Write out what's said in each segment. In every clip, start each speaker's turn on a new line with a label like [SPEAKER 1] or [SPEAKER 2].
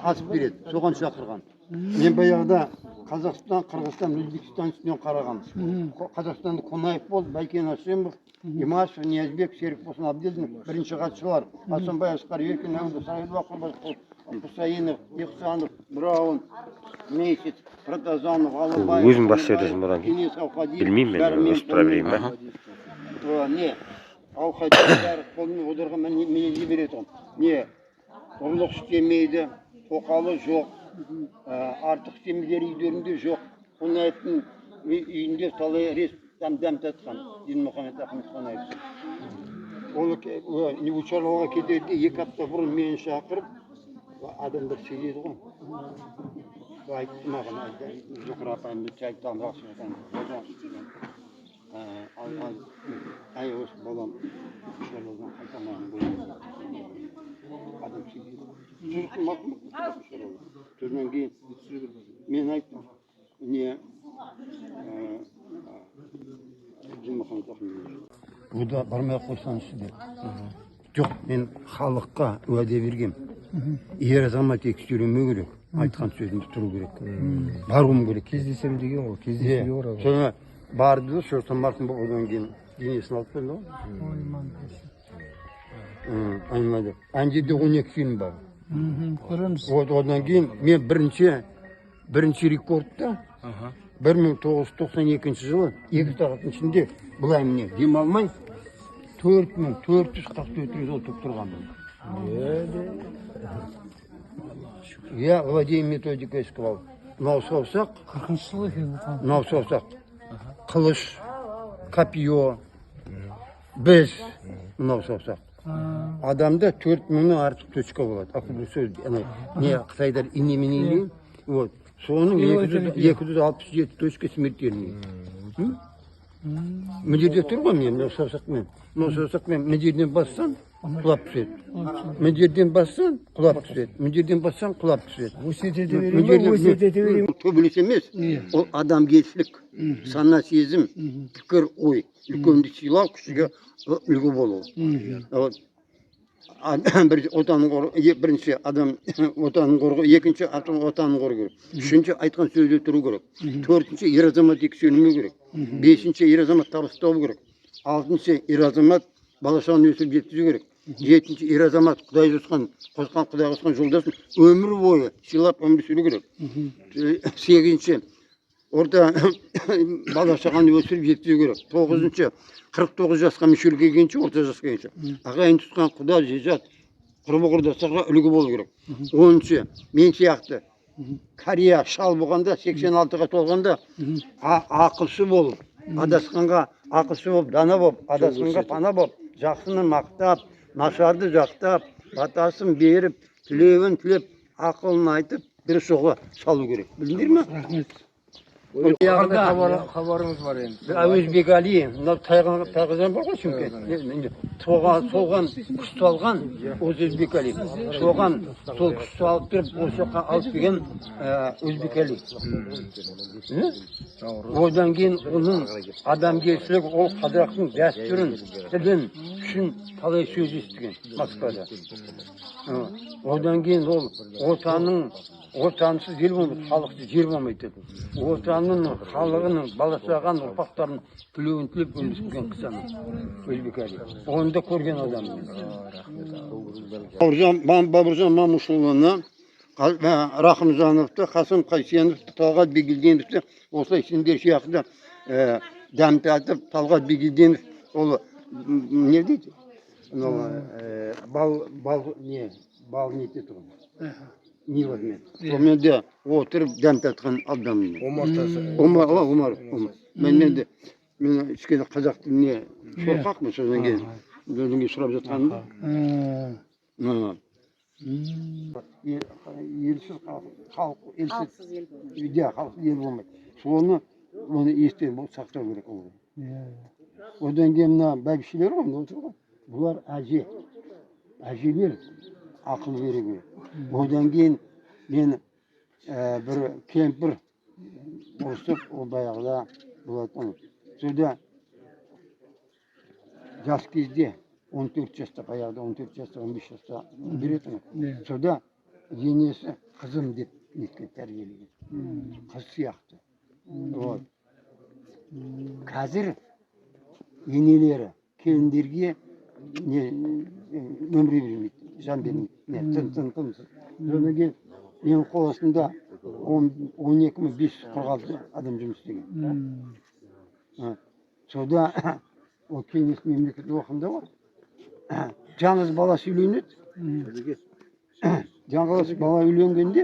[SPEAKER 1] асып береді. Соған шақырған. Мен баяғыда Қазақстан, Қырғызстан, Өзбекстан үстінен қарағанбыз. Қазақстанда Қонаев болды, Байкен Асемов, Имашев, Ниязбек, Серікболсын Абделдин бірінші қатысушылар. Асанбай Асқар, Еркін Әуді, Саид Бақырбасов, Құсайынов, Ихсанов, Браун, Месяц, Протазанов, Алыбаев.
[SPEAKER 2] Өзім бас сөйлесім бұдан білмеймін мен, өстіп тұра берейін ба?
[SPEAKER 1] Не, Ауқадиевтер қолымен отырған мен не береді ол? Не, ұрлық істемейді, тоқалы жоқ, артық істемелер үйлерінде жоқ. Қонаевтың үйінде талай рес дәм татқан, Дінмұхамед Ахмет Қонаев. Ол учарлауға кетерде 2 апта бұрын мені шақырып, адамдар сөйледі ғой. Айтты маған, Жұқыр апайымды чайттан жақсы жатан. Ай осы балам шарлаудан қайтамағын көреді. Адам сөйледі. Жүрсін мақымық шарлаудан. Содан кейін мен айттым, не Дінмұхамед Ахмет. Бұда бармай қойсаңызшы деп. Жоқ, мен халыққа уәде бергем. Ер азамат тексеруме керек. Айтқан сөзімді тұру керек. Баруым керек.
[SPEAKER 3] Кездесем деген ғой, кездесуге орап.
[SPEAKER 1] Соны барды, шортан марқын болып, одан кейін денесін алып келді ғой. Айналады. Әнжеде 12 фильм бар.
[SPEAKER 3] Көреміз.
[SPEAKER 1] Одан кейін мен бірінші рекордта 1992 жылы 2 сағаттың ішінде бұлай міне демалмай 4444 жол тұрып тұрғанмын. Я владею методикой искал. Мынау саусақ,
[SPEAKER 3] 40 жыл екен.
[SPEAKER 1] мынау саусақ, қылыш, копье, біз, мынау саусақ. Адамда 4000-нен артық точка болады. Акубрусөз, не Қытайдар инеменен вот. Соның 267 точка смертельный. Мына жерде тұр ғой мен, мынау саусақмен. Мынау саусақмен мына жерден бассам, құлап түседі. Мына жерден бассам, құлап түседі. Мына жерден бассам, құлап түседі.
[SPEAKER 3] Өсетеді беремін, өсетеді беремін.
[SPEAKER 1] Төбелес емес, ол адамгершілік, сана сезім, пікір, ой, үлкенді сыйлау, кішіге үлгі болу. Бірінші адам отанын қорғау, екінші отанын қорғау керек. Үшінші айтқан сөзде тұру керек. Төртінші ер азамат тексерілмеу керек. Бесінші ер азамат табыстау керек. Алтыншы ер азамат балашағын өсіп жеткізу керек. Жетінші ер азамат Құдай қосқан жолдасын өмір бойы сыйлап өмір сүру керек. Сегізінші орта балашағын өсіріп жеткізу керек. Тоғызыншы 49 жасқа мүшел келгенше, орта жасқа келгенше. Ағайын тұтқан құда, жежат, құрбы-құрдастарға үлгі болу керек. 10-шы, мен сияқты қария шал болғанда, 86-ға толғанда ақылшы болып, адасқанға ақылшы болып, дана болып, адасқанға пана болып, жақсыны мақтап, нашарды жақтап, батасын беріп, тілеуін тілеп, ақылын айтып, бір соға салу керек. Білдіңдер ме?
[SPEAKER 3] Рахмет.
[SPEAKER 1] Хабарыңыз бар енді. Өзбек Али, мынау тайғызан бар ғой шүмке. Соған күшті алған, осы Өзбек Али. Соған сол күшті алып тұрып, осы жаққа алып келген Өзбек Али. Одан кейін оның адамгершілік, ол қазақтың дәстүрін, тілін үшін талай сөз естіген Москвада. Одан кейін ол отансыз ел болмайды, халықты жер болмайды. Отанның, халығының, баласаған ұрпақтарын тілеуін тілеп өмір сүрген қысаны Өзбек Али. Оны да көрген адам. Бауыржан Мамышұлыны, Рахымжановты, Қасым Қайсеновты, Талғат Бегелденовты, осылай сендер сияқты дәм татып, Талғат Бегелденов, ол не дейді? Бал не дейді ғой? Нивадмен. Сонымен де отырып дәм татқан адаммын. Омар. Мен ішкені қазақ тіліне шорқақпын, содан кейін сұрап жатқаным да. Елсіз халық, елсіз ел болмайды. Соны естен сақтау керек. Одан кейін мына бәйбішелер ғой, бұлар әжелер ақыл беруге. Одан кейін мен бір кемпір осып, ол баяғыда болатын. Сода жас кезде 14 жаста, баяғыда 14 жаста, 15 жаста беретін. Сода енесі қызым деп неткен тәрбиелеген. Қыз сияқты. Вот. Қазір енелері келіндерге өмір бермейді, жан бермейді. Тын-тынсыз. Содан кейін менің қол астымда 12.546 адам жұмыс істеген. Сода ол кеңес мемлекет уақытында бар. Жаңыз баласы үйленеді. Жаңыз бала үйленгенде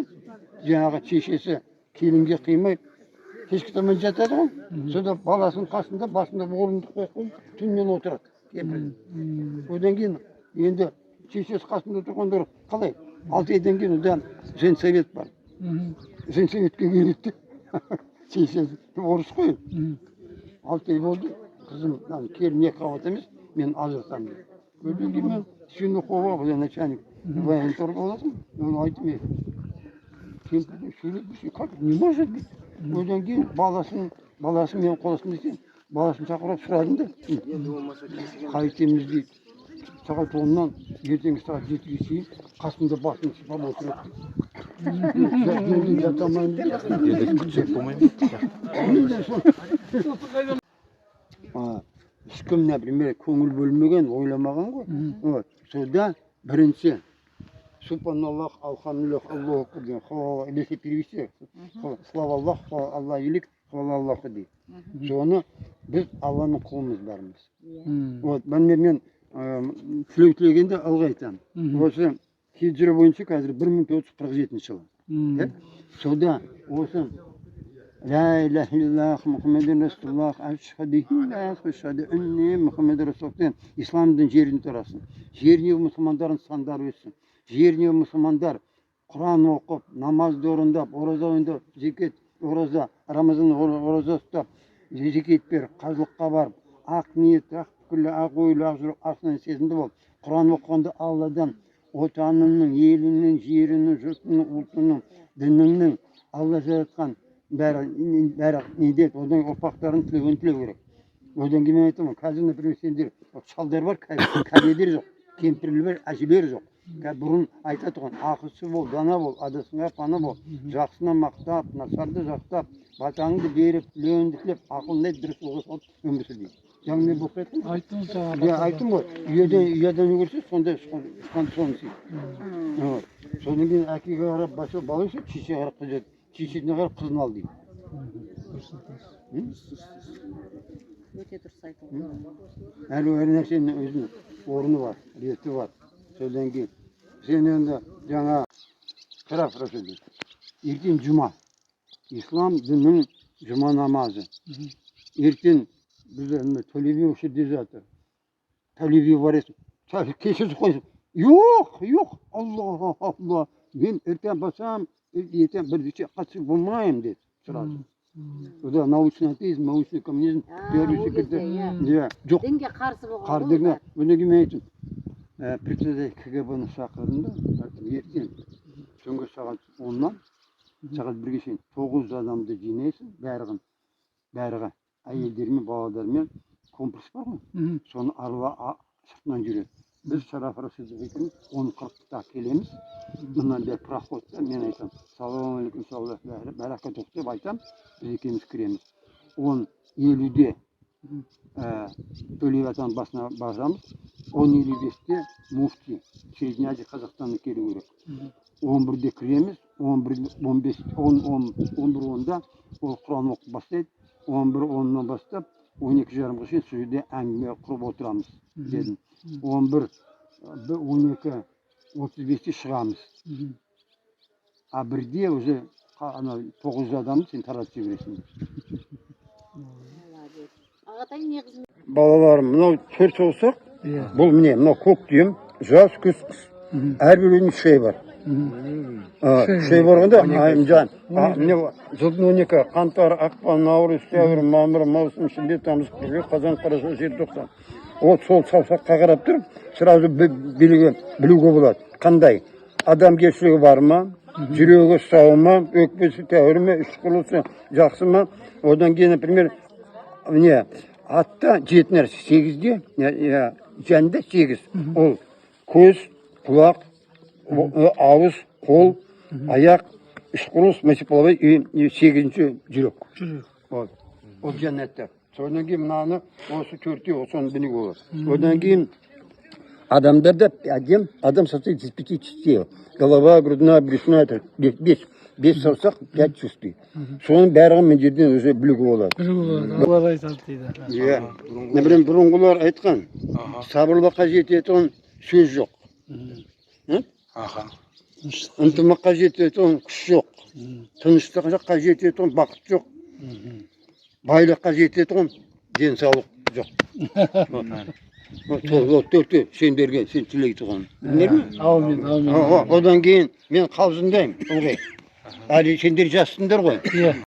[SPEAKER 1] жаңағы шешесі келінге қимай кешкі таман жатады ғой. Сода баласының қасында басында орындық қойып түнмен отырады. Одан кейін енді шешесі қасында тұрғандар қалай? 6 айдан кейін одан женсовет бар. Женсоветке келеді. Шешесі орыс қой. 6 ай болды. Қызым, келін екі қабат емес, мен ажырасамын. Одан кейін мен Свинухова, бұл начальник военторг боласың. Оны айтып мен. Кемпірден сөйлеп, как не может быть? Одан кейін баласын мен қоласын десем, баласын шақырып сұрадым да. Қайтеміз дейді. Сағат 10-нан ертеңгі сағат 7-ге шейін қасымда басын сипап отырады. Жата алмаймын дейді. Ешкім, например, көңіл бөлмеген, ойламаған ғой. Сода бірінші Субханаллах, Алхамдулиллах, Аллаху акбар деген. Если перевести, слава Аллах, Аллах велик, хвала Аллаху дейді. Соны біз Алланың құлымыз бармыз. Вот, мен тілегенде алға айтамын. Осы хиджра бойынша қазір 1447 жылы. Сода осы لا إله إلا الله محمد رسول الله أشهد أن محمد رسول الله İslam'ın жерін тұрасың. Жеріне мұсылмандардың сандары өссін. Жеріне мұсылмандар Құран оқып, намазды орындап, ораза ойындап, зекет, ораза, Рамазан ораза ұстап, зекет бер, қажылыққа барып, ақ ниет, ақ пікірлі, ақ ойлы, ақ жүрек, ақ сезімді болып, Құран оқығанда Алладан, отанының, елінің, жерінің, жұртының, ұлтының, дінінің, Алла жаратқан бәрі не дейді, одан ұрпақтарын тілеуін тілеу керек. Одан кейін мен айтамын, қазір, например, сендер шалдар бар, кәбелер жоқ, кемпірлер бар, әжелер жоқ. Бұрын айтады тұғын, ақысы бол, дана бол, адасыңа пана бол, жақсына мақтап, насарды жақтап, батаңды беріп, тілеуінді тілеп, ақылын дұрыс жолға салып өмір сүр дейді. Жаңа мен болып қайттым?
[SPEAKER 3] Айттым саған.
[SPEAKER 1] Айттым ғой, үйеден көрсе, сонда ұшқанды соны сүйді. Содан кейін әкеге қарап, бала үшін, шешеге қарап қыз еді. Шешесіне қарап қызын ал дейді.
[SPEAKER 4] Өте дұрыс айтылды.
[SPEAKER 1] Әр нәрсенің өзінің орны бар, реті бар. Содан кейін сен енді жаңа қырап рәсілді. Ертең жұма. Ислам дінінің жұма намазы. Ертең біздер төлеби осы де жатыр. Төлеби бар есің. Кешірсіз қойсын. Жоқ, Алла. Мен ертең басам, ертең бірдеше қатысып болмайым деді сразу. Ода научный атеизм, научный коммунизм, теория секілді. Жоқ.
[SPEAKER 4] Дінге қарсы болған.
[SPEAKER 1] Қардығына, одан кейін мен айтым. Председатель КГБ-ны шақырдым да, ертең түнгі сағат 10-нан сағат 1-ге шейін 9 адамды жинайсың, бәріға, әйелдермен, балалармен комплекс бар ғой. Соны арба сыртынан жүреді. Біз Шараф Рашидов екеуміз 10:40-та келеміз. Мұнан бері проходта мен айтам, салам алейкум, бәрәкат оқып деп айтам, біз екеуміз кіреміз. 10:50-де Төлеби атаның басына барамыз. 10:55-те муфти Средний Азия Қазақстанға келу керек. 11-де кіреміз, 11:10-да ол Құран оқып бастайды. 11:10-нан бастап 12:30-ға шейін сол жерде әңгіме құрып отырамыз дедім. 12:35-те шығамыз. А 1-де уже 9 адамды сен таратып жібересің.
[SPEAKER 4] Ағатай не қызмет?
[SPEAKER 1] Балаларым, мынау 4 саусақ. Бұл міне, мынау көк түйем, жаз, күз, қыс. Әрбірінің 3 ай бар. 3 ай барғанда, жылдың 12, қаңтар, ақпан, наурыз, сәуір, мамыр, маусым, шілде, тамыз, қыркүйек, қазан, қараша, желтоқсан. Вот сол саусаққа қарап тұрып, сразу білуге болады. Қандай? Адамгершілігі бар ма? Жүрегі сау ма? Өкпесі тәуір ме? Іш құрылысы жақсы ма? Одан кейін, например, міне, атта 7 нәрсе, 8-де, жәнді 8. Ол көз, құлақ, ауыз, Қол, аяқ, ішқұрыс, мәсеполовай, 8-ші жүрек.
[SPEAKER 3] Жүрек.
[SPEAKER 1] Ол жәннәттер. Содан кейін мынаны осы 4-те соны білуге болады. Одан кейін адамдарда адам состоит из 5 частей. Голова, грудная, брюшная, 5 саусақ, 5 чувствий. Соның бәрін мен жерден өзі білуге болады.
[SPEAKER 3] Олар айтады дейді.
[SPEAKER 1] Иә. Например, бұрынғылар айтқан, сабырлыққа жететін сөз жоқ. Ынтымаққа жететін күш жоқ. Тыныштыққа жететін бақыт жоқ. Байлыққа жететін денсаулық жоқ. Төртте сендерге сен тілей тұрған.
[SPEAKER 3] Аумин.
[SPEAKER 1] Одан кейін мен қалжыңдаймын ылғи. Әлі сендер жассыңдар ғой.